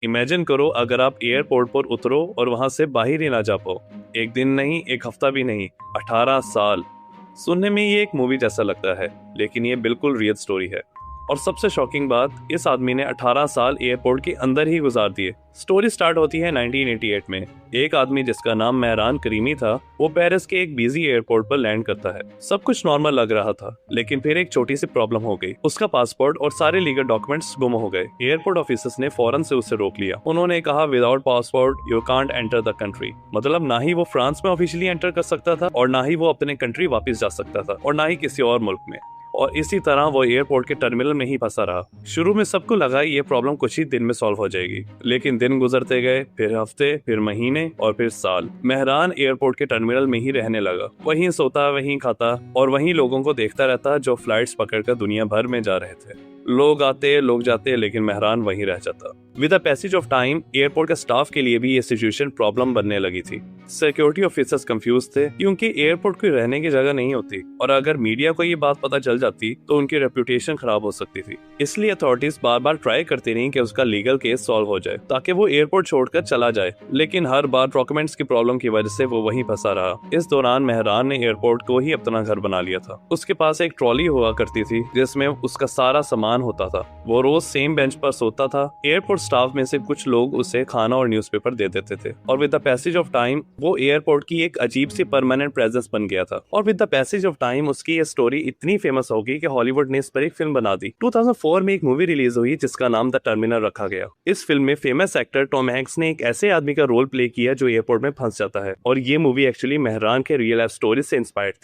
Imagine करो अगर आप एयरपोर्ट पर उतरो और वहां से बाहर ही ना जा पाओ। एक दिन नहीं, एक हफ्ता भी नहीं, 18 साल। सुनने में ये एक मूवी जैसा लगता है, लेकिन ये बिल्कुल रियल स्टोरी है। और सबसे शॉकिंग बात, इस आदमी ने 18 साल एयरपोर्ट के अंदर ही गुजार दिए। स्टोरी स्टार्ट होती है 1988 में। एक आदमी जिसका नाम मेहरान करीमी था, वो पेरिस के एक बिजी एयरपोर्ट पर लैंड करता है। सब कुछ नॉर्मल लग रहा था, लेकिन फिर एक छोटी सी प्रॉब्लम हो गई। उसका पासपोर्ट और सारे लीगल डॉक्यूमेंट्स गुम हो गए। एयरपोर्ट ऑफिसर्स ने फौरन से उसे रोक लिया। उन्होंने कहा, without passport you can't enter the country. मतलब ना ही वो फ्रांस में ऑफिशियली एंटर कर सकता था, और ना ही वो अपने कंट्री वापस जा सकता था, और ना ही किसी और मुल्क में। और इसी तरह वो एयरपोर्ट के टर्मिनल में ही फंसा रहा। शुरू में सबको लगा ये प्रॉब्लम कुछ ही दिन में सॉल्व हो जाएगी, लेकिन दिन गुजरते गए, फिर हफ्ते, फिर महीने और फिर साल। मेहरान एयरपोर्ट के टर्मिनल में ही रहने लगा। वहीं सोता, वहीं खाता और वहीं लोगों को देखता रहता जो फ्लाइट्स पकड़कर दुनिया भर में जा रहे थे। लोग आते, लोग जाते, लेकिन मेहरान वहीं रह जाता। With the passage of time airport के स्टाफ के लिए भी ये सिचुएशन प्रॉब्लम बनने लगी थी। सिक्योरिटी ऑफिसर्स कंफ्यूज थे, क्योंकि एयरपोर्ट कोई रहने की जगह नहीं होती, और अगर मीडिया को ये बात पता चल जाती तो उनकी रेपुटेशन खराब हो सकती थी। इसलिए अथॉरिटीज बार बार ट्राई करती रही कि उसका लीगल केस सॉल्व हो जाए, ताकि वो एयरपोर्ट छोड़कर चला जाए, लेकिन हर बार डॉक्यूमेंट्स की प्रॉब्लम की वजह से वो वहीं फंसा रहा। इस दौरान मेहरान ने एयरपोर्ट को ही अपना घर बना लिया था। उसके पास एक ट्रॉली हुआ करती थी जिसमें उसका सारा सामान होता था। वो रोज सेम बेंच पर सोता था। एयरपोर्ट स्टाफ में से कुछ लोग उसे खाना और न्यूज़पेपर दे देते थे, और with the passage of time वो एयरपोर्ट की एक अजीब सी परमानेंट प्रेजेंस बन गया था। और with the passage of time उसकी ये स्टोरी इतनी फेमस हो गई कि हॉलीवुड ने इस पर एक फिल्म बना दी। 2004 में एक मूवी रिलीज हुई जिसका नाम द टर्मिनल रखा गया। इस फिल्म में फेमस एक्टर टॉम हैंक्स ने एक ऐसे आदमी का रोल प्ले किया जो एयरपोर्ट में फंस जाता है, और ये मूवी एक्चुअली मेहरान के रियल लाइफ स्टोरी से इंस्पायर्ड थी।